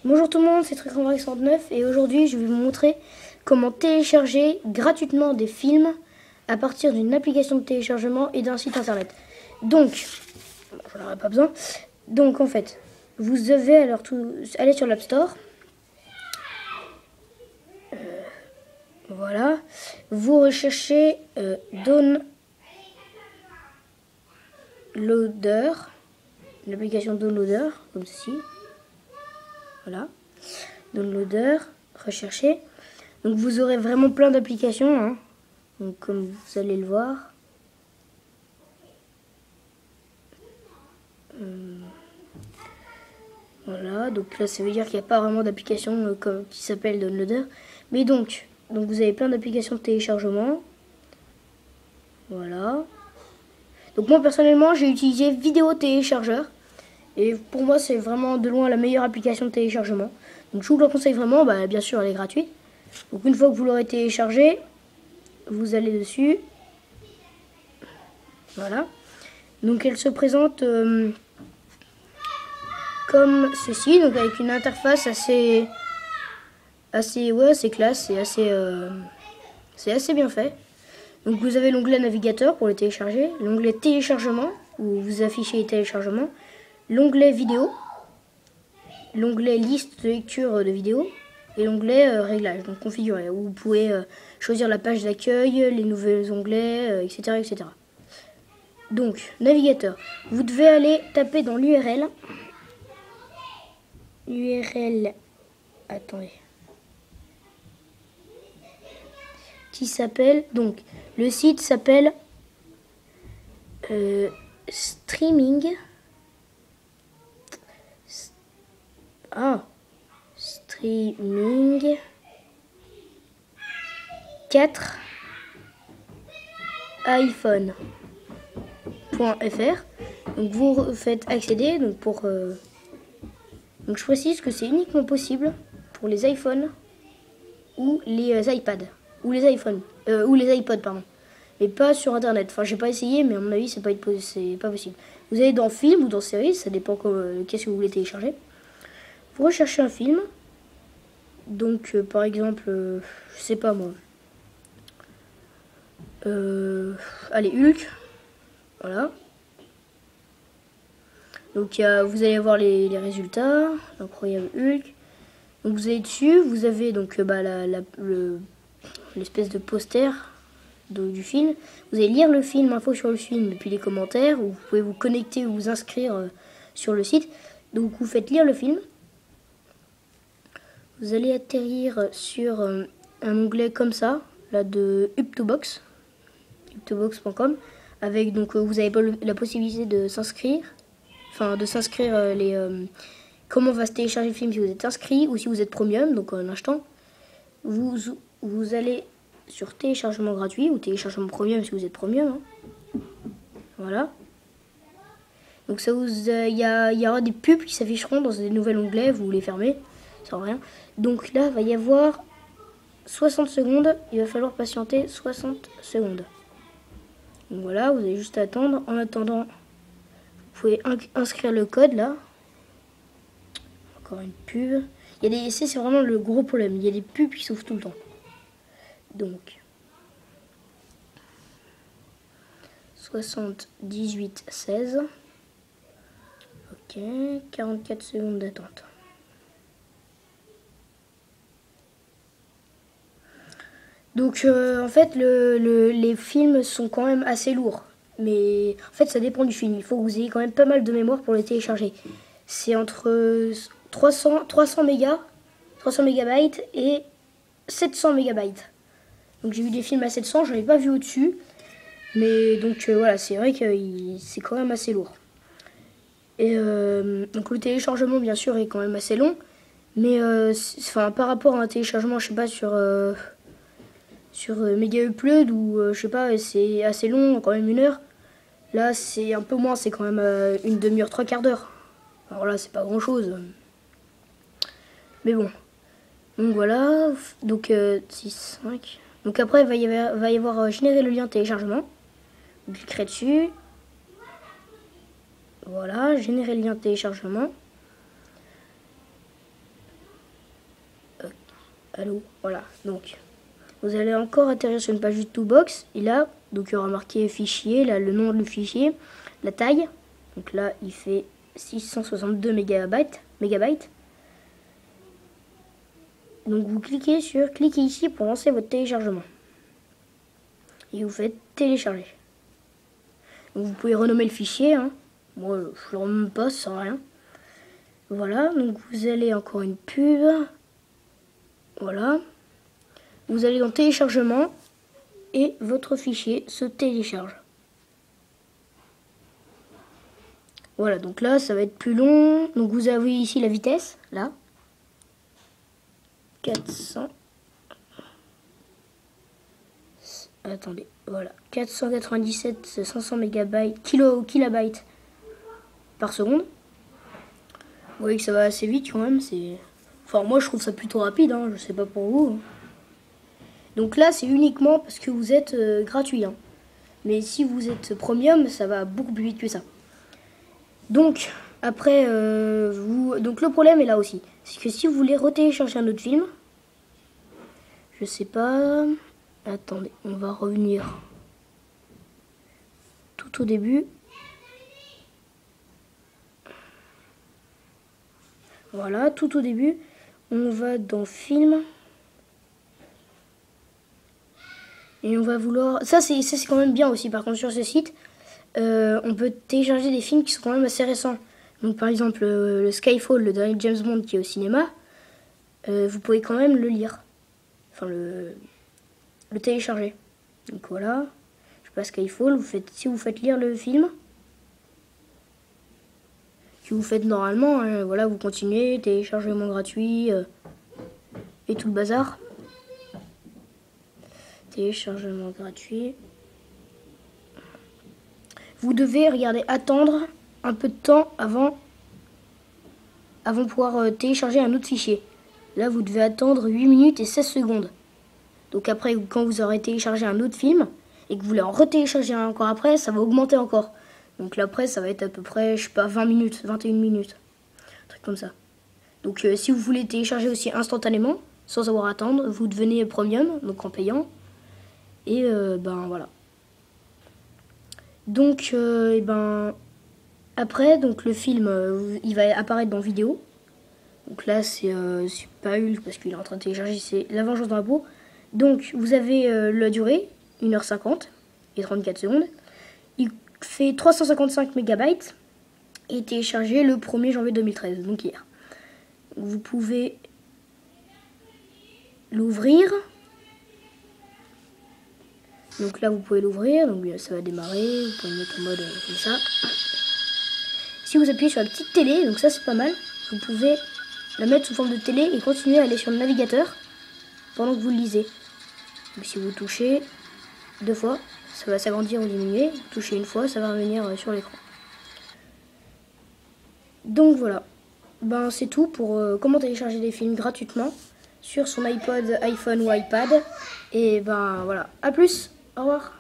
Bonjour tout le monde, c'est Trick39 et aujourd'hui je vais vous montrer comment télécharger gratuitement des films à partir d'une application de téléchargement et d'un site internet. Donc, j'en aurais pas besoin. Donc en fait, vous devez alors aller sur l'App Store. Voilà. Vous recherchez Downloader, l'application Downloader, comme ceci. Voilà. Downloader, rechercher. Donc vous aurez vraiment plein d'applications, hein. Donc comme vous allez le voir. Voilà, donc là ça veut dire qu'il n'y a pas vraiment d'application qui s'appelle Downloader. Mais donc vous avez plein d'applications de téléchargement. Voilà. Donc moi personnellement j'ai utilisé Vidéo Téléchargeur. Et pour moi c'est vraiment de loin la meilleure application de téléchargement. Donc je vous la conseille vraiment, bien sûr elle est gratuite. Donc une fois que vous l'aurez téléchargée, vous allez dessus. Voilà. Donc elle se présente comme ceci, donc avec une interface assez classe, c'est assez bien fait. Donc vous avez l'onglet navigateur pour le télécharger, l'onglet téléchargement où vous affichez les téléchargements, l'onglet vidéo, l'onglet liste de lecture de vidéos et l'onglet réglage, donc configurer, où vous pouvez choisir la page d'accueil, les nouveaux onglets, etc., etc. Donc, navigateur, vous devez aller taper dans l'URL, attendez, qui s'appelle, donc, le site s'appelle streaming 4 iPhone.fr. Donc vous faites accéder donc donc je précise que c'est uniquement possible pour les iPhones ou les iPads ou les iPhones ou les iPods pardon, mais pas sur internet. Enfin j'ai pas essayé mais à mon avis c'est pas possible. Vous allez dans film ou dans série, ça dépend qu'est-ce que vous voulez télécharger. Vous recherchez un film. Donc par exemple je sais pas moi. Allez, Hulk. Voilà. Donc vous allez voir les résultats. Incroyable Hulk. Donc vous allez dessus, vous avez donc l'espèce de poster du film. Vous allez lire le film, info sur le film, et puis les commentaires. Vous pouvez vous connecter ou vous inscrire sur le site. Donc vous faites lire le film. Vous allez atterrir sur un onglet comme ça, là de Up2Box. Up2Box.com, avec donc vous avez la possibilité de s'inscrire, comment va se télécharger le film si vous êtes inscrit ou si vous êtes premium, donc en achetant. Vous allez sur téléchargement gratuit ou téléchargement premium si vous êtes premium, hein. Voilà. Donc ça il y aura des pubs qui s'afficheront dans des nouveaux onglets, vous les fermez, sans rien. Donc là, il va y avoir 60 secondes, il va falloir patienter 60 secondes. Donc voilà, vous allez juste attendre. En attendant, vous pouvez inscrire le code là. Encore une pub. C'est vraiment le gros problème. Il y a des pubs qui s'ouvrent tout le temps. Donc 78-16. Ok, 44 secondes d'attente. Donc en fait les films sont quand même assez lourds. Mais en fait ça dépend du film. Il faut que vous ayez quand même pas mal de mémoire pour les télécharger. C'est entre 300 mégabytes et 700 mégabytes. Donc j'ai vu des films à 700, j'en ai pas vu au-dessus. Mais donc voilà, c'est vrai que c'est quand même assez lourd. Et donc le téléchargement bien sûr est quand même assez long. Mais par rapport à un téléchargement, je sais pas, sur Mega Upload ou je sais pas, c'est assez long, quand même 1 heure. Là c'est un peu moins, c'est quand même une demi-heure, 3/4 d'heure. Alors là c'est pas grand chose. Mais bon. Donc voilà. Donc 6, 5. Donc après il va y avoir générer le lien de téléchargement. Vous cliquerez dessus. Voilà, générer le lien de téléchargement. Allô, voilà. Donc, vous allez encore atterrir sur une page Youtubebox. Et là, donc il y aura marqué fichier, là le nom du fichier, la taille. Donc là, il fait 662 mégabytes. Donc vous cliquez ici pour lancer votre téléchargement. Et vous faites télécharger. Donc vous pouvez renommer le fichier. Hein. Moi, je le renomme pas, ça sert à rien. Voilà, donc vous allez encore une pub. Voilà. Vous allez dans téléchargement et votre fichier se télécharge. Voilà, donc là, ça va être plus long. Donc vous avez ici la vitesse, là. 400. Attendez, voilà. 497 500 mégabytes, kilobytes par seconde. Vous voyez que ça va assez vite quand même. Enfin, moi, je trouve ça plutôt rapide. Hein, je sais pas pour vous. Donc là, c'est uniquement parce que vous êtes gratuit. Hein. Mais si vous êtes premium, ça va beaucoup plus vite que ça. Donc, après, donc le problème est là aussi. C'est que si vous voulez retélécharger un autre film, je sais pas... Attendez, on va revenir tout au début. Voilà, tout au début, on va dans film. Et on va vouloir... Ça, c'est quand même bien aussi, par contre, sur ce site. On peut télécharger des films qui sont quand même assez récents. Donc par exemple le Skyfall, le dernier James Bond qui est au cinéma, vous pouvez quand même le lire. Enfin le télécharger. Donc voilà, je passe Skyfall, si vous faites lire le film, que vous faites normalement, hein, voilà, vous continuez, téléchargement gratuit et tout le bazar. Téléchargement gratuit. Vous devez, regardez, attendre un peu de temps avant de pouvoir télécharger un autre fichier. Là, vous devez attendre 8 minutes et 16 secondes. Donc après, quand vous aurez téléchargé un autre film et que vous voulez en retélécharger un encore après, ça va augmenter encore. Donc là, après, ça va être à peu près, je sais pas, 20 minutes, 21 minutes. Un truc comme ça. Donc si vous voulez télécharger aussi instantanément, sans avoir à attendre, vous devenez premium, donc en payant. Et ben voilà. Donc, après, donc le film, il va apparaître dans vidéo. Donc là, c'est pas Hulk parce qu'il est en train de télécharger, c'est La Vengeance dans la peau. Donc, vous avez la durée, 1h50 et 34 secondes. Il fait 355 mégabytes et téléchargé le 1er janvier 2013, donc hier. Vous pouvez l'ouvrir. Donc là, vous pouvez l'ouvrir, donc ça va démarrer, vous pouvez le mettre en mode comme ça. Si vous appuyez sur la petite télé, donc ça c'est pas mal, vous pouvez la mettre sous forme de télé et continuer à aller sur le navigateur pendant que vous le lisez. Donc si vous touchez 2 fois, ça va s'agrandir ou diminuer. Vous touchez une fois, ça va revenir sur l'écran. Donc voilà, ben c'est tout pour comment télécharger des films gratuitement sur son iPod, iPhone ou iPad. Et ben voilà, à plus, au revoir.